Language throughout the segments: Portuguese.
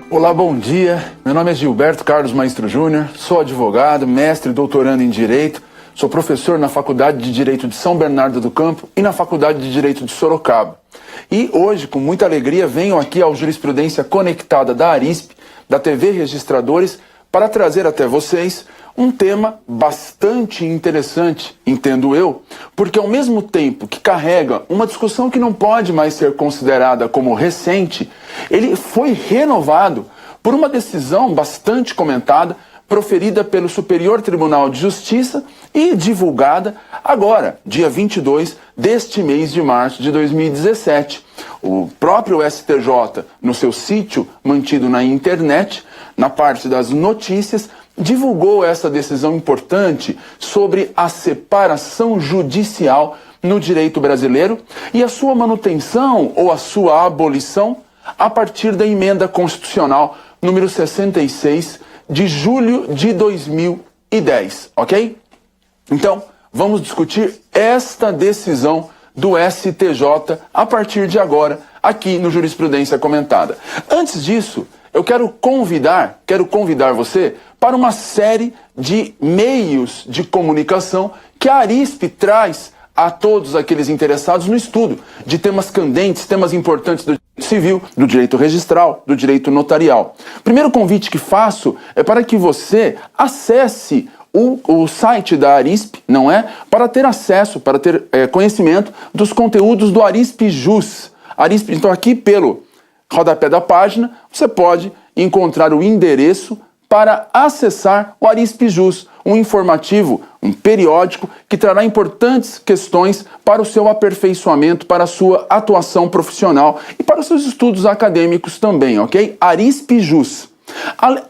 Olá, bom dia. Meu nome é Gilberto Carlos Maestro Júnior, sou advogado, mestre e doutorando em Direito, sou professor na Faculdade de Direito de São Bernardo do Campo e na Faculdade de Direito de Sorocaba. E hoje, com muita alegria, venho aqui ao Jurisprudência Conectada da Arisp, da TV Registradores, para trazer até vocês um tema bastante interessante, entendo eu, porque ao mesmo tempo que carrega uma discussão que não pode mais ser considerada como recente, ele foi renovado por uma decisão bastante comentada, proferida pelo Superior Tribunal de Justiça e divulgada agora, dia 22 deste mês de março de 2017. O próprio STJ, no seu sítio mantido na internet, na parte das notícias, divulgou essa decisão importante sobre a separação judicial no direito brasileiro e a sua manutenção ou a sua abolição a partir da emenda constitucional número 66 de julho de 2010, ok? Então, vamos discutir esta decisão do STJ a partir de agora, aqui no Jurisprudência Comentada. Antes disso, eu quero convidar você para uma série de meios de comunicação que a Arisp traz a todos aqueles interessados no estudo de temas candentes, temas importantes do direito civil, do direito registral, do direito notarial. O primeiro convite que faço é para que você acesse o site da Arisp, não é? Para ter acesso, para ter conhecimento dos conteúdos do Arisp Jus. Arisp, então aqui pelo rodapé da página, você pode encontrar o endereço para acessar o Arisp Jus, um informativo, um periódico que trará importantes questões para o seu aperfeiçoamento, para a sua atuação profissional e para os seus estudos acadêmicos também, ok? Arisp Jus.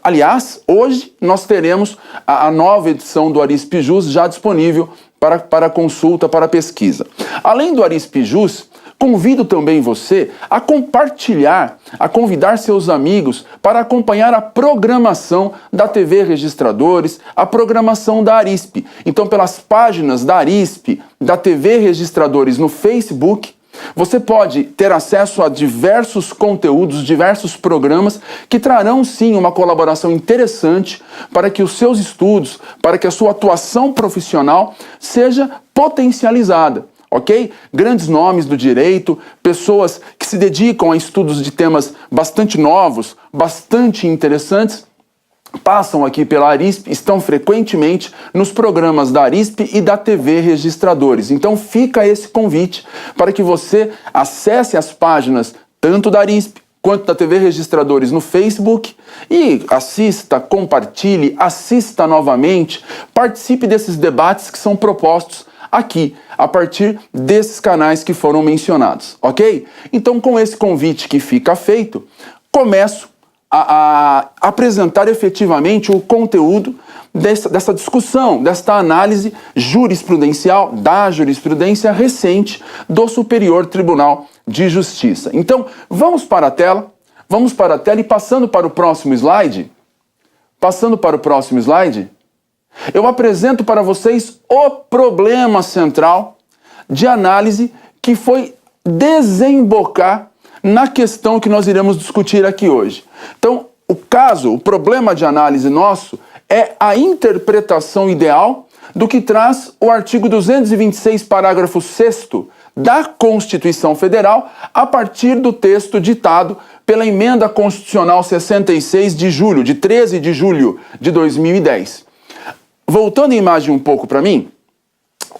Aliás, hoje nós teremos a nova edição do Arisp Jus já disponível para consulta, para pesquisa. Além do Arisp Jus, convido também você a compartilhar, a convidar seus amigos para acompanhar a programação da TV Registradores, a programação da Arisp. Então, pelas páginas da Arisp, da TV Registradores no Facebook, você pode ter acesso a diversos conteúdos, diversos programas que trarão sim uma colaboração interessante para que os seus estudos, para que a sua atuação profissional seja potencializada. Ok? Grandes nomes do direito, pessoas que se dedicam a estudos de temas bastante novos, bastante interessantes, passam aqui pela Arisp, estão frequentemente nos programas da Arisp e da TV Registradores. Então fica esse convite para que você acesse as páginas tanto da Arisp quanto da TV Registradores no Facebook e assista, compartilhe, assista novamente, participe desses debates que são propostos aqui, a partir desses canais que foram mencionados, ok? Então, com esse convite que fica feito, começo a apresentar efetivamente o conteúdo dessa discussão, desta análise jurisprudencial, da jurisprudência recente do Superior Tribunal de Justiça. Então, vamos para a tela e passando para o próximo slide, eu apresento para vocês o problema central de análise que foi desembocar na questão que nós iremos discutir aqui hoje. Então, o problema de análise nosso é a interpretação ideal do que traz o artigo 226, parágrafo 6º da Constituição Federal, a partir do texto ditado pela Emenda Constitucional 66 de 13 de julho de 2010. Voltando a imagem um pouco para mim,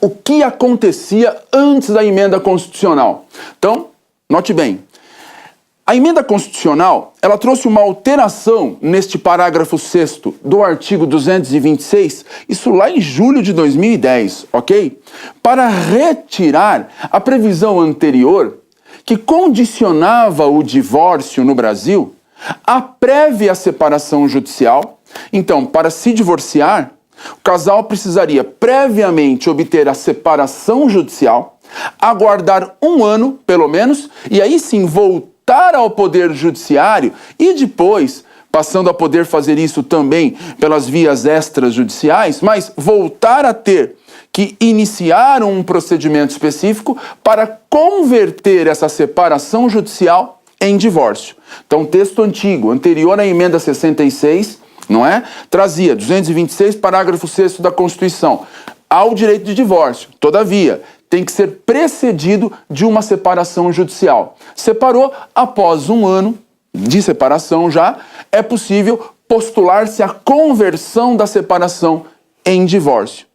o que acontecia antes da emenda constitucional? Então, note bem, a emenda constitucional, ela trouxe uma alteração neste parágrafo 6º do artigo 226, isso lá em julho de 2010, ok? Para retirar a previsão anterior que condicionava o divórcio no Brasil à prévia separação judicial. Então, para se divorciar, o casal precisaria previamente obter a separação judicial, aguardar 1 ano, pelo menos, e aí sim voltar ao Poder Judiciário e depois, passando a poder fazer isso também pelas vias extrajudiciais, mas voltar a ter que iniciar um procedimento específico para converter essa separação judicial em divórcio. Então, o texto antigo, anterior à emenda 66, não é? Trazia 226, parágrafo 6º da Constituição, ao direito de divórcio. Todavia, tem que ser precedido de uma separação judicial. Separou, após um ano de separação já, é possível postular-se a conversão da separação em divórcio.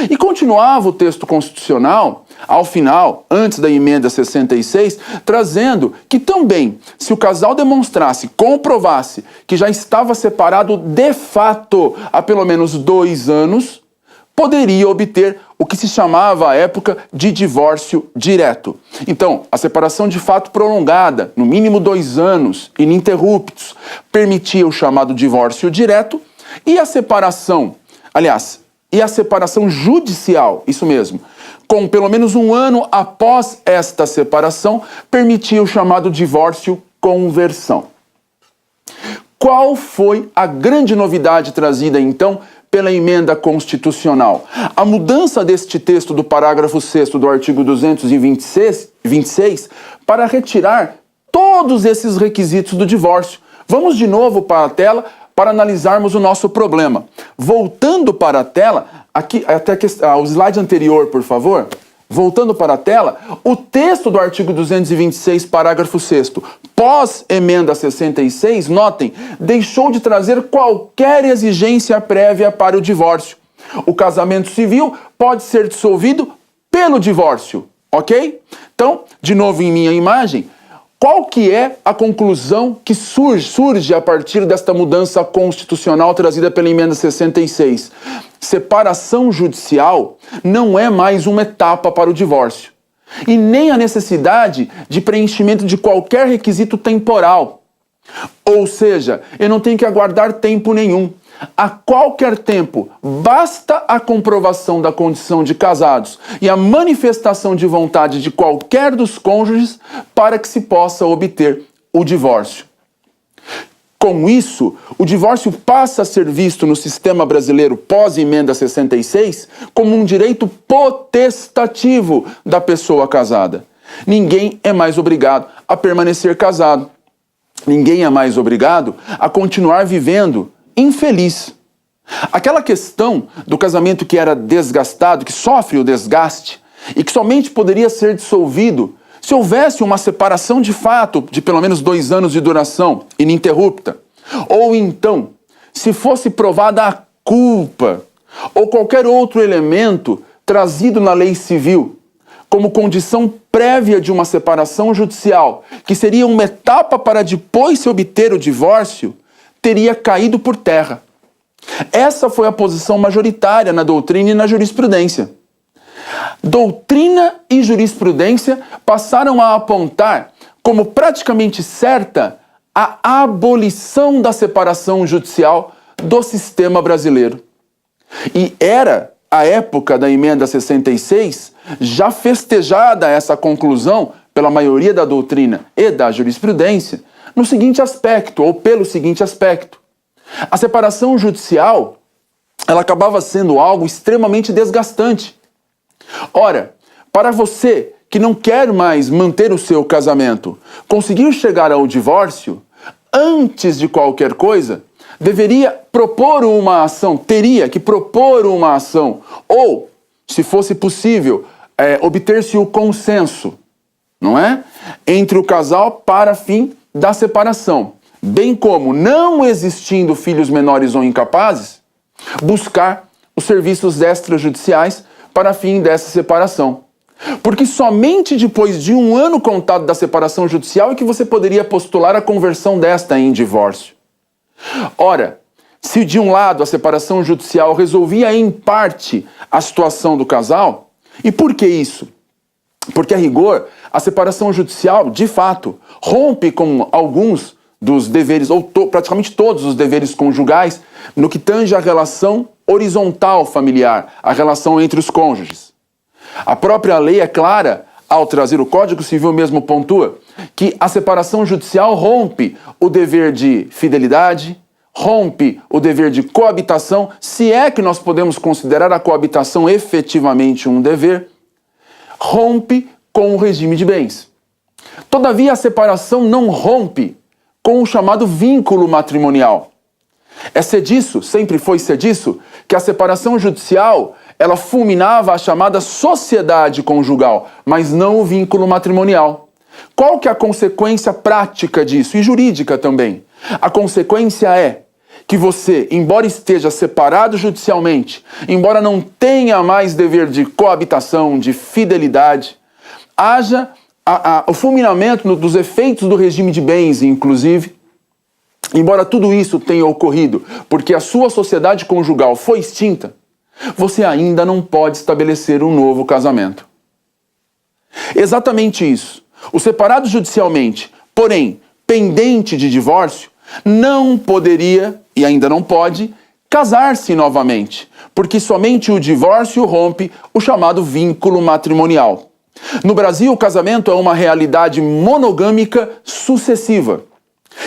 E continuava o texto constitucional, ao final, antes da emenda 66, trazendo que também, se o casal demonstrasse, comprovasse que já estava separado de fato há pelo menos 2 anos, poderia obter o que se chamava à época de divórcio direto. Então, a separação de fato prolongada, no mínimo 2 anos, ininterruptos, permitia o chamado divórcio direto, e a separação, e a separação judicial, isso mesmo, com pelo menos 1 ano após esta separação, permitia o chamado divórcio conversão. Qual foi a grande novidade trazida, então, pela emenda constitucional? A mudança deste texto do parágrafo 6º do artigo 226 para retirar todos esses requisitos do divórcio. Vamos de novo para a tela para analisarmos o nosso problema. Voltando para a tela, aqui até o slide anterior, por favor. Voltando para a tela, o texto do artigo 226, parágrafo 6º, pós-emenda 66, notem, deixou de trazer qualquer exigência prévia para o divórcio. O casamento civil pode ser dissolvido pelo divórcio, ok? Então, de novo em minha imagem, qual que é a conclusão que surge a partir desta mudança constitucional trazida pela emenda 66? Separação judicial não é mais uma etapa para o divórcio. E nem a necessidade de preenchimento de qualquer requisito temporal. Ou seja, eu não tenho que aguardar tempo nenhum. A qualquer tempo, basta a comprovação da condição de casados e a manifestação de vontade de qualquer dos cônjuges para que se possa obter o divórcio. Com isso, o divórcio passa a ser visto no sistema brasileiro pós-emenda 66 como um direito potestativo da pessoa casada. Ninguém é mais obrigado a permanecer casado. Ninguém é mais obrigado a continuar vivendo infeliz. Aquela questão do casamento que era desgastado, que sofre o desgaste e que somente poderia ser dissolvido se houvesse uma separação de fato de pelo menos 2 anos de duração, ininterrupta, ou então, se fosse provada a culpa ou qualquer outro elemento trazido na lei civil como condição prévia de uma separação judicial, que seria uma etapa para depois se obter o divórcio, teria caído por terra. Essa foi a posição majoritária na doutrina e na jurisprudência. Doutrina e jurisprudência passaram a apontar como praticamente certa a abolição da separação judicial do sistema brasileiro. E era a época da emenda 66, já festejada essa conclusão pela maioria da doutrina e da jurisprudência, no seguinte aspecto, ou pelo seguinte aspecto. A separação judicial, ela acabava sendo algo extremamente desgastante. Ora, para você que não quer mais manter o seu casamento, conseguir chegar ao divórcio, antes de qualquer coisa, deveria propor uma ação, teria que propor uma ação, ou, se fosse possível, obter-se o consenso, não é? Entre o casal para fim da separação, bem como, não existindo filhos menores ou incapazes, buscar os serviços extrajudiciais para fim dessa separação. Porque somente depois de 1 ano contado da separação judicial é que você poderia postular a conversão desta em divórcio. Ora, se de um lado a separação judicial resolvia em parte a situação do casal, e por que isso? Porque, a rigor, a separação judicial, de fato, rompe com alguns dos deveres, ou praticamente todos os deveres conjugais, no que tange à relação horizontal familiar, a relação entre os cônjuges. A própria lei é clara, ao trazer o Código Civil mesmo pontua, que a separação judicial rompe o dever de fidelidade, rompe o dever de coabitação, se é que nós podemos considerar a coabitação efetivamente um dever, rompe com o regime de bens. Todavia, a separação não rompe com o chamado vínculo matrimonial. É ser disso, sempre foi ser disso, que a separação judicial, ela fulminava a chamada sociedade conjugal, mas não o vínculo matrimonial. Qual que é a consequência prática disso, e jurídica também? A consequência é que você, embora esteja separado judicialmente, embora não tenha mais dever de coabitação, de fidelidade, haja o fulminamento dos efeitos do regime de bens, inclusive, embora tudo isso tenha ocorrido porque a sua sociedade conjugal foi extinta, você ainda não pode estabelecer um novo casamento. Exatamente isso. O separado judicialmente, porém pendente de divórcio, não poderia, e ainda não pode, casar-se novamente, porque somente o divórcio rompe o chamado vínculo matrimonial. No Brasil, o casamento é uma realidade monogâmica sucessiva.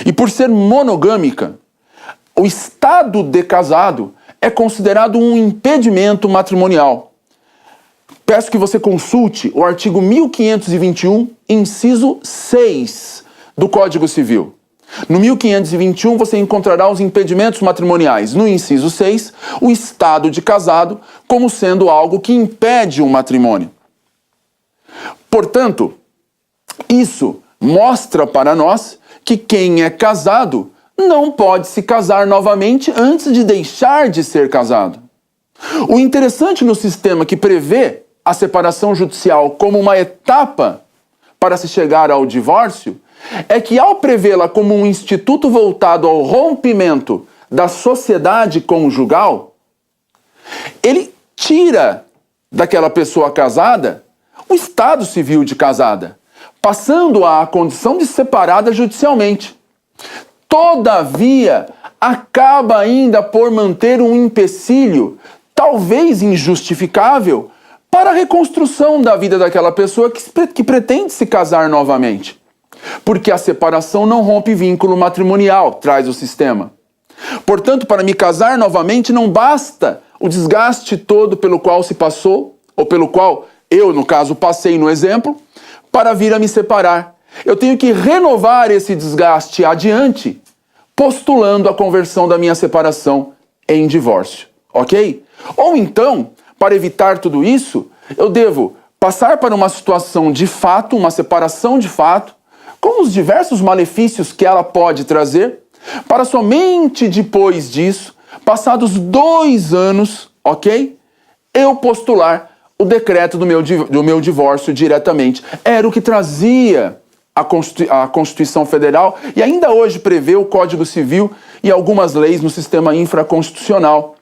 E por ser monogâmica, o estado de casado é considerado um impedimento matrimonial. Peço que você consulte o artigo 1521, inciso 6 do Código Civil. No 1521 você encontrará os impedimentos matrimoniais. No inciso 6, o estado de casado como sendo algo que impede o matrimônio. Portanto, isso mostra para nós que quem é casado não pode se casar novamente antes de deixar de ser casado. O interessante no sistema que prevê a separação judicial como uma etapa para se chegar ao divórcio é que, ao prevê-la como um instituto voltado ao rompimento da sociedade conjugal, ele tira daquela pessoa casada o estado civil de casada, passando-a à condição de separada judicialmente. Todavia, acaba ainda por manter um empecilho, talvez injustificável, para a reconstrução da vida daquela pessoa que pretende se casar novamente. Porque a separação não rompe vínculo matrimonial, traz o sistema. Portanto, para me casar novamente, não basta o desgaste todo pelo qual se passou, ou pelo qual eu, no caso, passei no exemplo, para vir a me separar. Eu tenho que renovar esse desgaste adiante, postulando a conversão da minha separação em divórcio, ok? Ou então, para evitar tudo isso, eu devo passar para uma situação de fato, uma separação de fato, com os diversos malefícios que ela pode trazer, para somente depois disso, passados 2 anos, ok? Eu postular o decreto do meu divórcio diretamente. Era o que trazia a Constituição Federal e ainda hoje prevê o Código Civil e algumas leis no sistema infraconstitucional.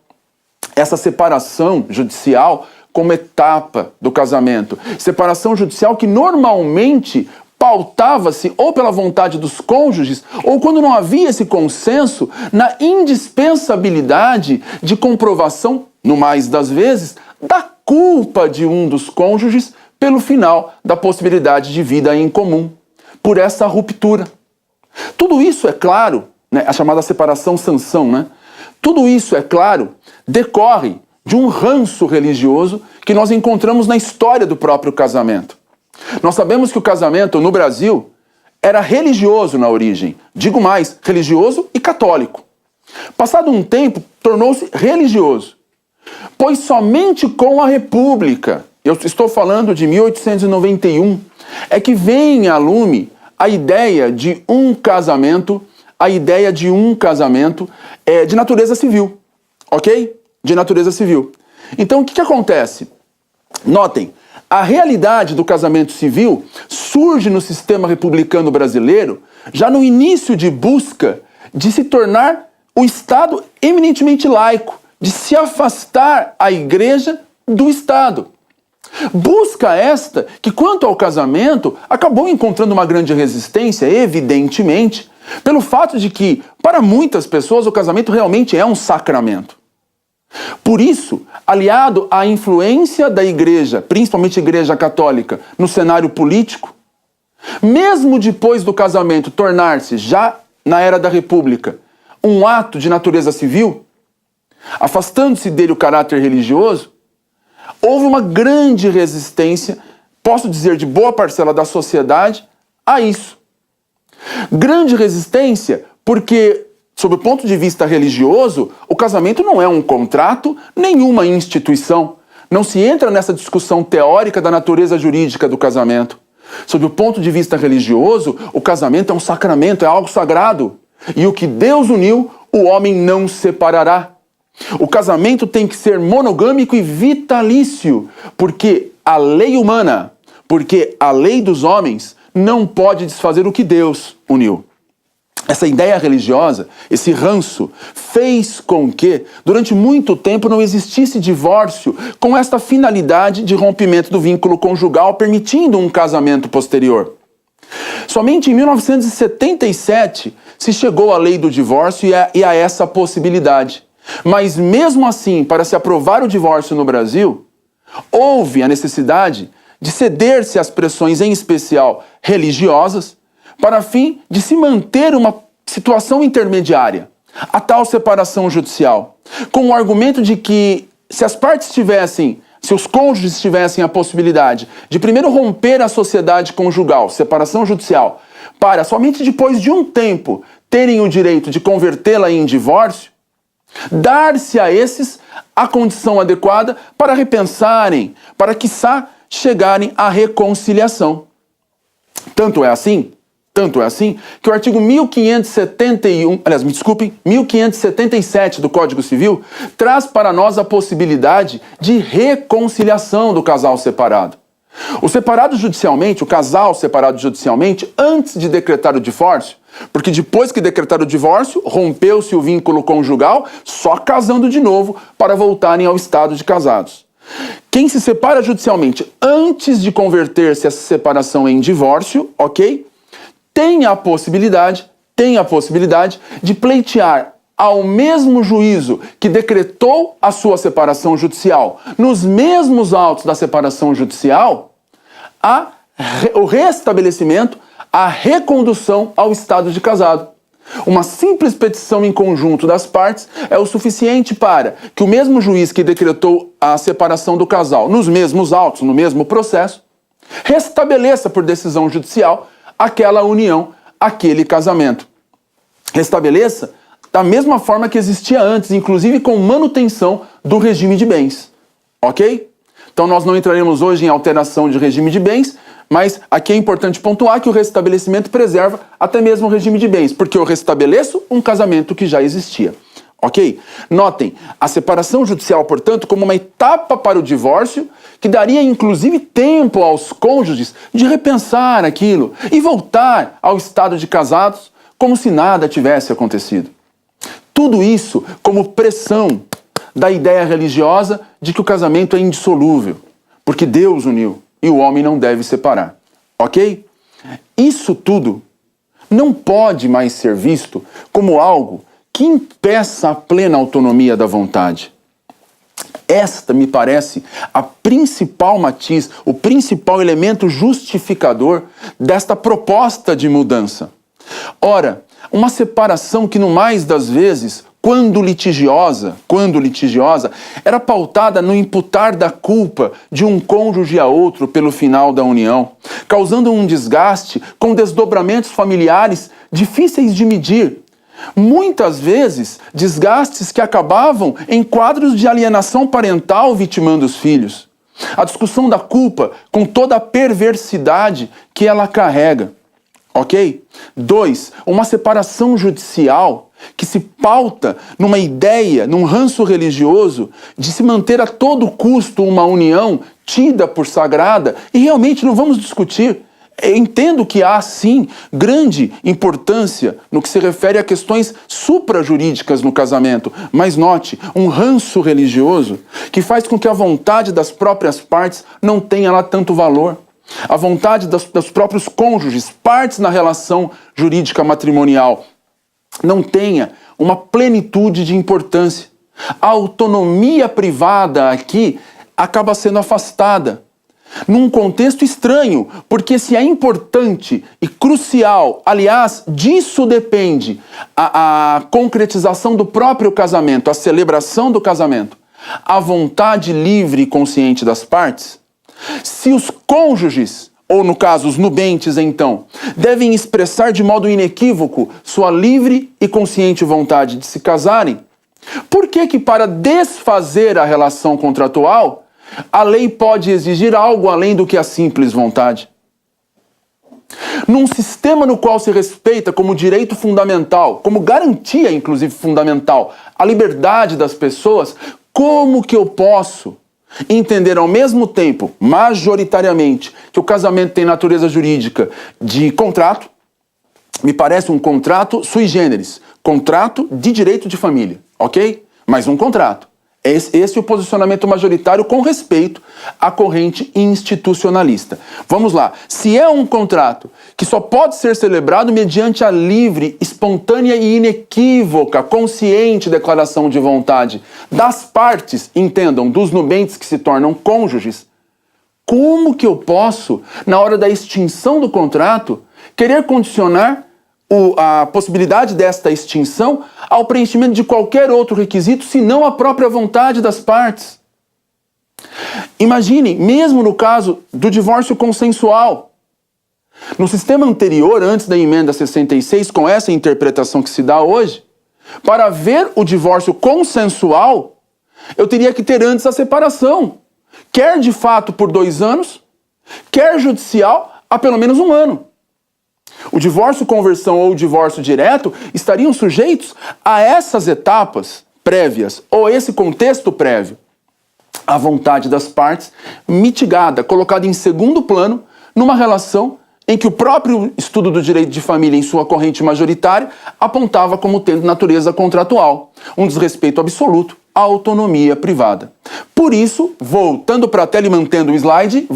Essa separação judicial como etapa do casamento. Separação judicial que normalmente pautava-se ou pela vontade dos cônjuges, ou quando não havia esse consenso, na indispensabilidade de comprovação, no mais das vezes, da culpa de um dos cônjuges pelo final da possibilidade de vida em comum, por essa ruptura. Tudo isso, é claro, né, a chamada separação-sanção, né? Tudo isso, é claro, decorre de um ranço religioso que nós encontramos na história do próprio casamento. Nós sabemos que o casamento no Brasil era religioso na origem. Digo mais, religioso e católico. Passado um tempo, tornou-se religioso. Pois somente com a República, eu estou falando de 1891, é que vem a lume a ideia de um casamento, de natureza civil, ok? De natureza civil. Então, o que acontece? Notem, a realidade do casamento civil surge no sistema republicano brasileiro já no início de busca de se tornar o Estado eminentemente laico, de se afastar a Igreja do Estado. Busca esta que, quanto ao casamento, acabou encontrando uma grande resistência, evidentemente, pelo fato de que, para muitas pessoas, o casamento realmente é um sacramento. Por isso, aliado à influência da Igreja, principalmente a Igreja Católica, no cenário político, mesmo depois do casamento tornar-se, já na era da República, um ato de natureza civil, afastando-se dele o caráter religioso, houve uma grande resistência, posso dizer de boa parcela da sociedade, a isso. Grande resistência porque, sob o ponto de vista religioso, o casamento não é um contrato, nenhuma instituição. Não se entra nessa discussão teórica da natureza jurídica do casamento. Sob o ponto de vista religioso, o casamento é um sacramento, é algo sagrado. E o que Deus uniu, o homem não separará. O casamento tem que ser monogâmico e vitalício, porque a lei humana, porque a lei dos homens não pode desfazer o que Deus uniu. Essa ideia religiosa, esse ranço, fez com que, durante muito tempo, não existisse divórcio com esta finalidade de rompimento do vínculo conjugal, permitindo um casamento posterior. Somente em 1977 se chegou à lei do divórcio e a essa possibilidade. Mas mesmo assim, para se aprovar o divórcio no Brasil, houve a necessidade de ceder-se às pressões, em especial religiosas, para fim de se manter uma situação intermediária, a tal separação judicial, com o argumento de que se as partes tivessem, se os cônjuges tivessem a possibilidade de primeiro romper a sociedade conjugal, separação judicial, para somente depois de um tempo terem o direito de convertê-la em divórcio, dar-se a esses a condição adequada para repensarem, para quiçá chegarem à reconciliação. Tanto é assim que o artigo 1577 do Código Civil traz para nós a possibilidade de reconciliação do casal separado. O separado judicialmente, o casal separado judicialmente, antes de decretar o divórcio, porque depois que decretar o divórcio, rompeu-se o vínculo conjugal, só casando de novo para voltarem ao estado de casados. Quem se separa judicialmente antes de converter-se essa separação em divórcio, ok? Tem a possibilidade de pleitear ao mesmo juízo que decretou a sua separação judicial, nos mesmos autos da separação judicial, o restabelecimento, a recondução ao estado de casado. Uma simples petição em conjunto das partes é o suficiente para que o mesmo juiz que decretou a separação do casal nos mesmos autos, no mesmo processo, restabeleça por decisão judicial aquela união, aquele casamento. Restabeleça da mesma forma que existia antes, inclusive com manutenção do regime de bens. Ok? Então nós não entraremos hoje em alteração de regime de bens, mas aqui é importante pontuar que o restabelecimento preserva até mesmo o regime de bens, porque eu restabeleço um casamento que já existia. Ok? Notem, a separação judicial, portanto, como uma etapa para o divórcio, que daria inclusive tempo aos cônjuges de repensar aquilo e voltar ao estado de casados como se nada tivesse acontecido. Tudo isso como pressão da ideia religiosa de que o casamento é indissolúvel, porque Deus uniu e o homem não deve separar. Ok? Isso tudo não pode mais ser visto como algo que impeça a plena autonomia da vontade. Esta me parece a principal matiz, o principal elemento justificador desta proposta de mudança. Ora, uma separação que no mais das vezes, quando litigiosa, era pautada no imputar da culpa de um cônjuge a outro pelo final da união, causando um desgaste com desdobramentos familiares difíceis de medir. Muitas vezes, desgastes que acabavam em quadros de alienação parental vitimando os filhos. A discussão da culpa com toda a perversidade que ela carrega. Ok? 2. Uma separação judicial que se pauta numa ideia, num ranço religioso de se manter a todo custo uma união tida por sagrada, e realmente não vamos discutir. Eu entendo que há, sim, grande importância no que se refere a questões suprajurídicas no casamento, mas note, um ranço religioso que faz com que a vontade das próprias partes não tenha lá tanto valor. A vontade dos próprios cônjuges, partes na relação jurídica matrimonial, não tenha uma plenitude de importância. A autonomia privada aqui acaba sendo afastada. Num contexto estranho, porque se é importante e crucial, aliás, disso depende a concretização do próprio casamento, a celebração do casamento, a vontade livre e consciente das partes, se os cônjuges ou no caso os nubentes então, devem expressar de modo inequívoco sua livre e consciente vontade de se casarem, por que para desfazer a relação contratual, a lei pode exigir algo além do que a simples vontade? Num sistema no qual se respeita como direito fundamental, como garantia inclusive fundamental, a liberdade das pessoas, como que eu posso entender ao mesmo tempo, majoritariamente, que o casamento tem natureza jurídica de contrato? Me parece um contrato sui generis, contrato de direito de família, ok? Mas um contrato. Esse é o posicionamento majoritário com respeito à corrente institucionalista. Vamos lá. Se é um contrato que só pode ser celebrado mediante a livre, espontânea e inequívoca, consciente declaração de vontade das partes, entendam, dos nubentes que se tornam cônjuges, como que eu posso, na hora da extinção do contrato, querer condicionar a possibilidade desta extinção ao preenchimento de qualquer outro requisito, senão a própria vontade das partes? Imaginem, mesmo no caso do divórcio consensual. No sistema anterior, antes da emenda 66, com essa interpretação que se dá hoje, para haver o divórcio consensual, eu teria que ter antes a separação, quer de fato por 2 anos, quer judicial há pelo menos 1 ano. O divórcio conversão ou o divórcio direto estariam sujeitos a essas etapas prévias, ou esse contexto prévio. A vontade das partes mitigada, colocada em segundo plano, numa relação em que o próprio estudo do direito de família em sua corrente majoritária apontava como tendo natureza contratual, um desrespeito absoluto à autonomia privada. Por isso, voltando para a tela e mantendo o slide,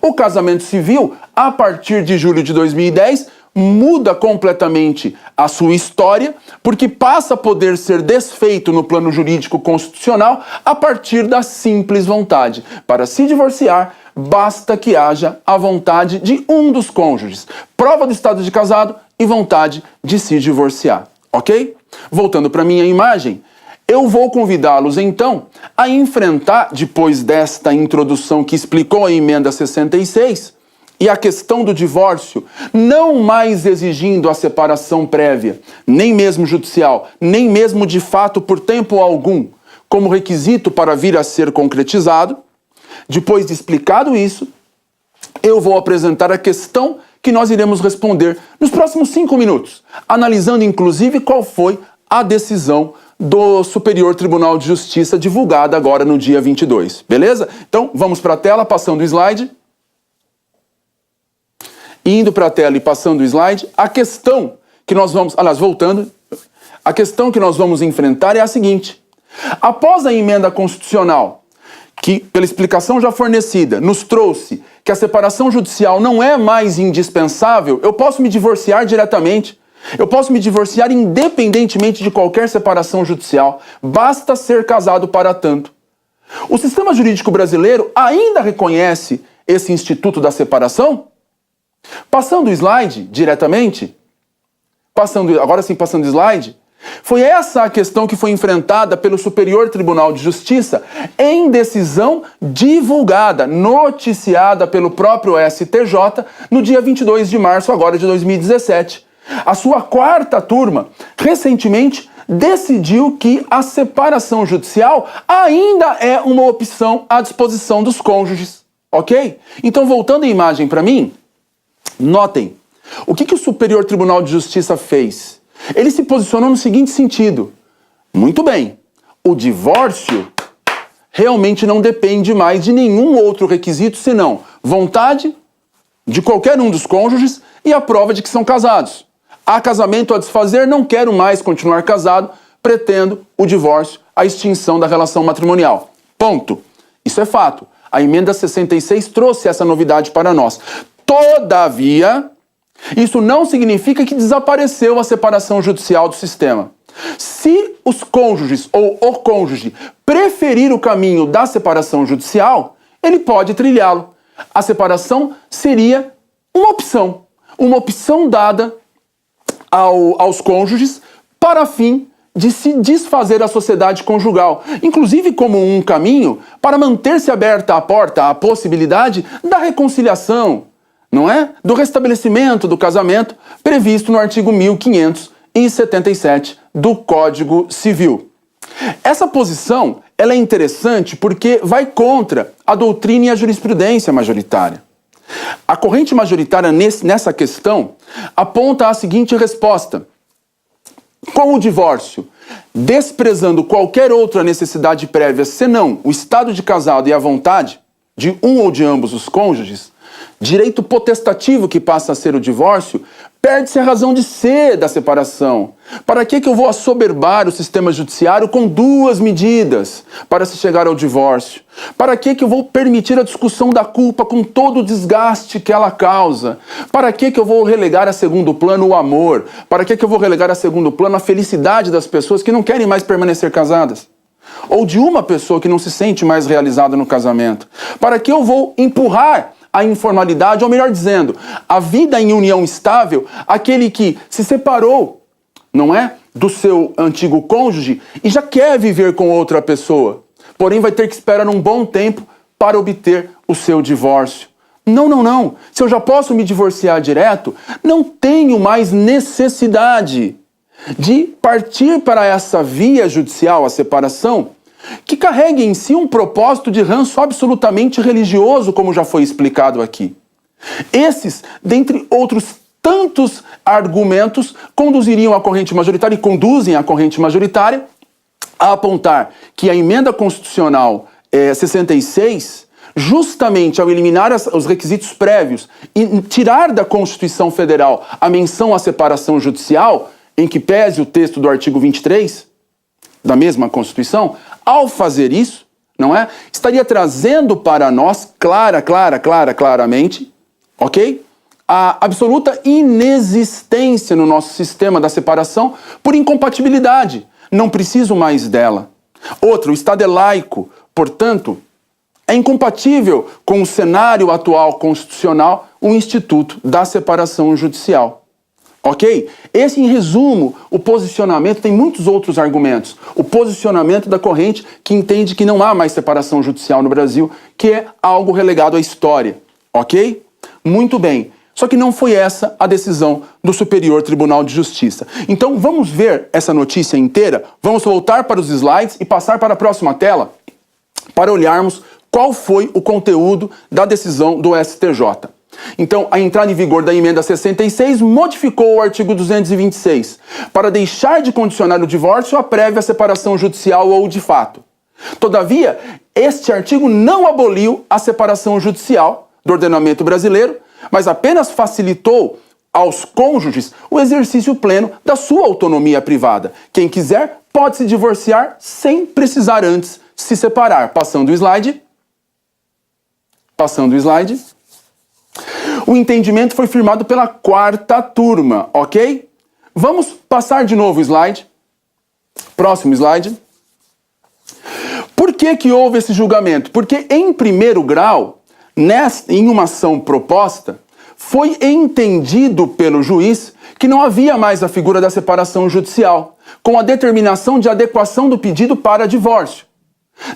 o casamento civil, a partir de julho de 2010, muda completamente a sua história, porque passa a poder ser desfeito no plano jurídico constitucional a partir da simples vontade. Para se divorciar, basta que haja a vontade de um dos cônjuges, prova do estado de casado e vontade de se divorciar, ok? Voltando para minha imagem, eu vou convidá-los, então, a enfrentar, depois desta introdução que explicou a emenda 66, e a questão do divórcio, não mais exigindo a separação prévia, nem mesmo judicial, nem mesmo de fato por tempo algum, como requisito para vir a ser concretizado. Depois de explicado isso, eu vou apresentar a questão que nós iremos responder nos próximos 5 minutos, analisando inclusive qual foi a decisão do Superior Tribunal de Justiça divulgada agora no dia 22, beleza? Então, vamos para a tela, passando o slide. Indo para a tela e passando o slide, a questão que nós vamos... Aliás, voltando, a questão que nós vamos enfrentar é a seguinte. Após a emenda constitucional, que, pela explicação já fornecida, nos trouxe que a separação judicial não é mais indispensável, eu posso me divorciar diretamente. Eu posso me divorciar independentemente de qualquer separação judicial. Basta ser casado para tanto. O sistema jurídico brasileiro ainda reconhece esse instituto da separação? Passando o slide diretamente, agora sim passando o slide, foi essa a questão que foi enfrentada pelo Superior Tribunal de Justiça em decisão divulgada, noticiada pelo próprio STJ no dia 22 de março agora de 2017. A sua 4ª turma, recentemente, decidiu que a separação judicial ainda é uma opção à disposição dos cônjuges, ok? Então, voltando a imagem para mim, notem, o que o Superior Tribunal de Justiça fez? Ele se posicionou no seguinte sentido: muito bem, o divórcio realmente não depende mais de nenhum outro requisito senão vontade de qualquer um dos cônjuges e a prova de que são casados. Há casamento a desfazer, não quero mais continuar casado, pretendo o divórcio, a extinção da relação matrimonial. Ponto. Isso é fato. A emenda 66 trouxe essa novidade para nós. Todavia, isso não significa que desapareceu a separação judicial do sistema. Se os cônjuges ou o cônjuge preferir o caminho da separação judicial, ele pode trilhá-lo. A separação seria uma opção dada aos cônjuges para fim de se desfazer a sociedade conjugal, inclusive como um caminho para manter-se aberta a porta à possibilidade da reconciliação, não é? Do restabelecimento do casamento previsto no artigo 1577 do Código Civil. Essa posição ela é interessante porque vai contra a doutrina e a jurisprudência majoritária. A corrente majoritária nessa questão aponta a seguinte resposta: com o divórcio, desprezando qualquer outra necessidade prévia senão o estado de casado e a vontade de um ou de ambos os cônjuges, direito potestativo que passa a ser o divórcio, perde-se a razão de ser da separação. Para que eu vou assoberbar o sistema judiciário com duas medidas para se chegar ao divórcio? Para que eu vou permitir a discussão da culpa com todo o desgaste que ela causa? Para que eu vou relegar a segundo plano o amor? Para que eu vou relegar a segundo plano a felicidade das pessoas que não querem mais permanecer casadas? Ou de uma pessoa que não se sente mais realizada no casamento? Para que eu vou empurrar a informalidade, ou melhor dizendo, a vida em união estável, aquele que se separou, não é, do seu antigo cônjuge e já quer viver com outra pessoa, porém vai ter que esperar um bom tempo para obter o seu divórcio. Não. Se eu já posso me divorciar direto, não tenho mais necessidade de partir para essa via judicial, a separação, que carregue em si um propósito de ranço absolutamente religioso, como já foi explicado aqui. Esses, dentre outros tantos argumentos, conduziriam a corrente majoritária e conduzem a corrente majoritária a apontar que a emenda constitucional 66, justamente ao eliminar os requisitos prévios e tirar da Constituição Federal a menção à separação judicial, em que pese o texto do artigo 23 da mesma Constituição, ao fazer isso, não é? Estaria trazendo para nós, claramente, ok? A absoluta inexistência no nosso sistema da separação por incompatibilidade. Não preciso mais dela. Outro, o Estado é laico, portanto, é incompatível com o cenário atual constitucional o instituto da separação judicial. Ok? Esse, em resumo, o posicionamento, tem muitos outros argumentos. O posicionamento da corrente que entende que não há mais separação judicial no Brasil, que é algo relegado à história. Ok? Muito bem. Só que não foi essa a decisão do Superior Tribunal de Justiça. Então vamos ver essa notícia inteira, vamos voltar para os slides e passar para a próxima tela para olharmos qual foi o conteúdo da decisão do STJ. Então, a entrada em vigor da emenda 66 modificou o artigo 226 para deixar de condicionar o divórcio à prévia separação judicial ou de fato. Todavia, este artigo não aboliu a separação judicial do ordenamento brasileiro, mas apenas facilitou aos cônjuges o exercício pleno da sua autonomia privada. Quem quiser pode se divorciar sem precisar antes se separar. Passando o slide. O entendimento foi firmado pela quarta turma, ok? Vamos passar de novo o slide. Próximo slide. Por que houve esse julgamento? Porque em primeiro grau, em uma ação proposta, foi entendido pelo juiz que não havia mais a figura da separação judicial, com a determinação de adequação do pedido para divórcio.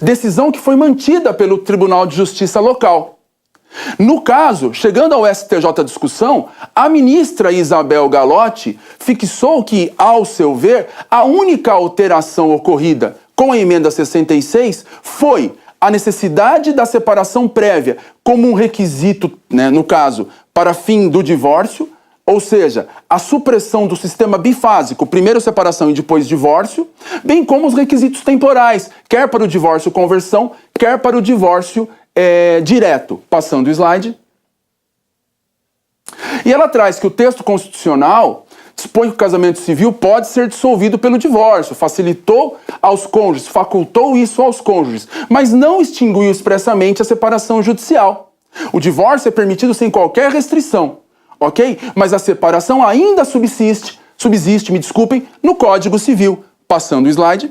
Decisão que foi mantida pelo Tribunal de Justiça local. No caso, chegando ao STJ discussão, a ministra Isabel Galotti fixou que, ao seu ver, a única alteração ocorrida com a emenda 66 foi a necessidade da separação prévia como um requisito, no caso, para fim do divórcio, ou seja, a supressão do sistema bifásico, primeiro separação e depois divórcio, bem como os requisitos temporais, quer para o divórcio conversão, quer para o divórcio direto. Passando o slide. E ela traz que o texto constitucional dispõe que o casamento civil pode ser dissolvido pelo divórcio, facilitou aos cônjuges, facultou isso aos cônjuges, mas não extinguiu expressamente a separação judicial. O divórcio é permitido sem qualquer restrição, ok? Mas a separação ainda subsiste, no Código Civil. Passando o slide.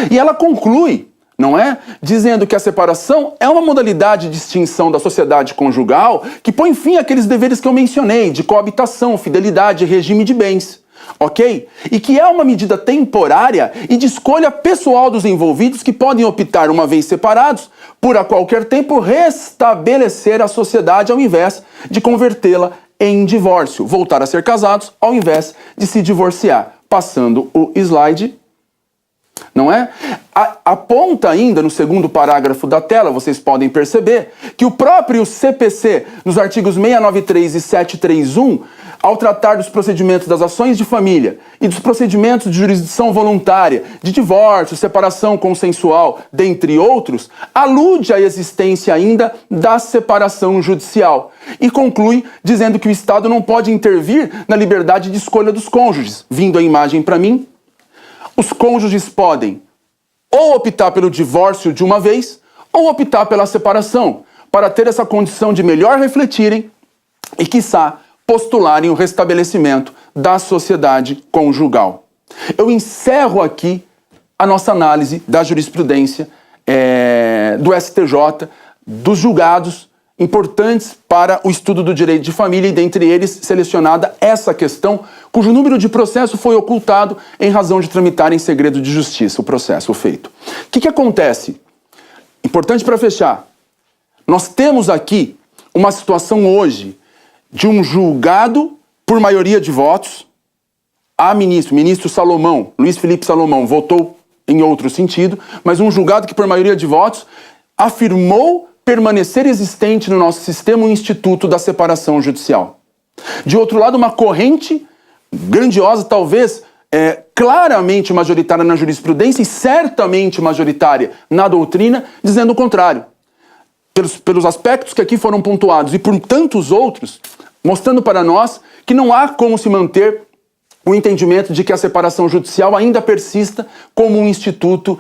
E ela conclui, não é? Dizendo que a separação é uma modalidade de extinção da sociedade conjugal que põe fim àqueles deveres que eu mencionei, de coabitação, fidelidade e regime de bens. ok? E que é uma medida temporária e de escolha pessoal dos envolvidos que podem optar, uma vez separados, por a qualquer tempo restabelecer a sociedade ao invés de convertê-la em divórcio, voltar a ser casados ao invés de se divorciar. Passando o slide, não é? Aponta ainda no segundo parágrafo da tela, vocês podem perceber, que o próprio CPC, nos artigos 693 e 731, ao tratar dos procedimentos das ações de família e dos procedimentos de jurisdição voluntária, de divórcio, separação consensual, dentre outros, alude à existência ainda da separação judicial e conclui dizendo que o Estado não pode intervir na liberdade de escolha dos cônjuges. Vindo a imagem para mim, os cônjuges podem ou optar pelo divórcio de uma vez ou optar pela separação, para ter essa condição de melhor refletirem e, quiçá, postularem o restabelecimento da sociedade conjugal. Eu encerro aqui a nossa análise da jurisprudência do STJ, dos julgados importantes para o estudo do direito de família e, dentre eles, selecionada essa questão, cujo número de processo foi ocultado em razão de tramitar em segredo de justiça o processo feito. O que acontece? Importante para fechar. Nós temos aqui uma situação hoje de um julgado por maioria de votos. Ministro Salomão, Luiz Felipe Salomão, votou em outro sentido, mas um julgado que por maioria de votos afirmou permanecer existente no nosso sistema o instituto da separação judicial. De outro lado, uma corrente grandiosa, talvez claramente majoritária na jurisprudência e certamente majoritária na doutrina, dizendo o contrário. Pelos aspectos que aqui foram pontuados e por tantos outros, mostrando para nós que não há como se manter o entendimento de que a separação judicial ainda persista como um instituto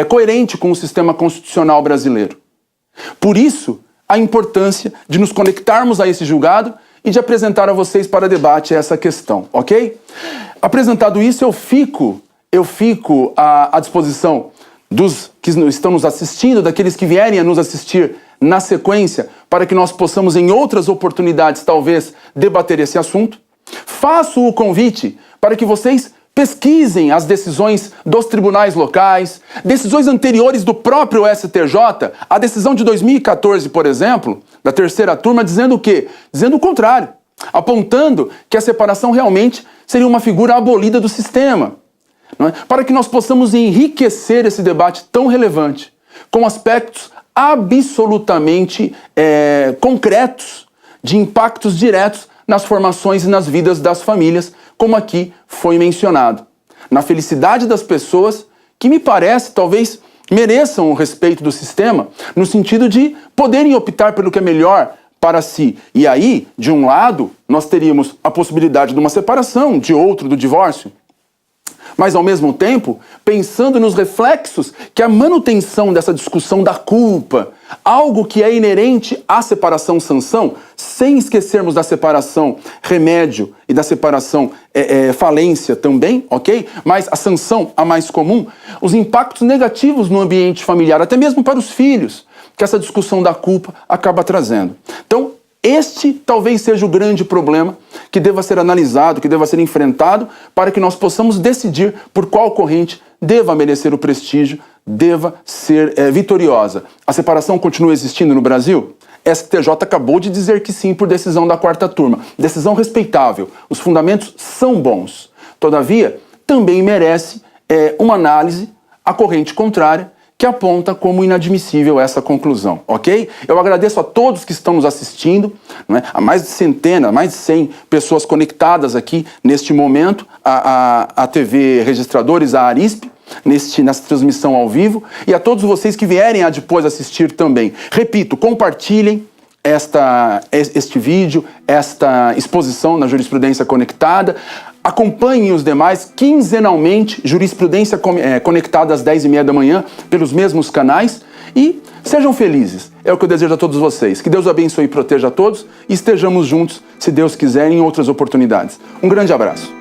coerente com o sistema constitucional brasileiro. Por isso, a importância de nos conectarmos a esse julgado e de apresentar a vocês para debate essa questão, ok? Apresentado isso, eu fico à disposição dos que estão nos assistindo, daqueles que vierem a nos assistir na sequência, para que nós possamos, em outras oportunidades, talvez, debater esse assunto. Faço o convite para que vocês pesquisem as decisões dos tribunais locais, decisões anteriores do próprio STJ, a decisão de 2014, por exemplo, da terceira turma, dizendo o quê? Dizendo o contrário, apontando que a separação realmente seria uma figura abolida do sistema, não é? Para que nós possamos enriquecer esse debate tão relevante, com aspectos absolutamente concretos, de impactos diretos nas formações e nas vidas das famílias, como aqui foi mencionado. Na felicidade das pessoas, que me parece, talvez, mereçam o respeito do sistema, no sentido de poderem optar pelo que é melhor para si. E aí, de um lado, nós teríamos a possibilidade de uma separação, de outro, do divórcio. Mas, ao mesmo tempo, pensando nos reflexos que a manutenção dessa discussão da culpa, algo que é inerente à separação-sanção, sem esquecermos da separação remédio e da separação falência também, ok? Mas a sanção, a mais comum, os impactos negativos no ambiente familiar, até mesmo para os filhos, que essa discussão da culpa acaba trazendo. Então, este talvez seja o grande problema que deva ser analisado, que deva ser enfrentado, para que nós possamos decidir por qual corrente deva merecer o prestígio, deva ser vitoriosa. A separação continua existindo no Brasil? STJ acabou de dizer que sim por decisão da quarta turma. Decisão respeitável. Os fundamentos são bons. Todavia, também merece uma análise à corrente contrária, que aponta como inadmissível essa conclusão, ok? Eu agradeço a todos que estão nos assistindo, não é? Há mais de centenas, mais de 100 pessoas conectadas aqui neste momento, a TV Registradores, a Arisp, nessa transmissão ao vivo, e a todos vocês que vierem a depois assistir também. Repito, compartilhem este vídeo, esta exposição na Jurisprudência Conectada. Acompanhem os demais quinzenalmente, Jurisprudência Conectada às 10h30 da manhã, pelos mesmos canais, e sejam felizes. É o que eu desejo a todos vocês. Que Deus abençoe e proteja a todos, e estejamos juntos, se Deus quiser, em outras oportunidades. Um grande abraço.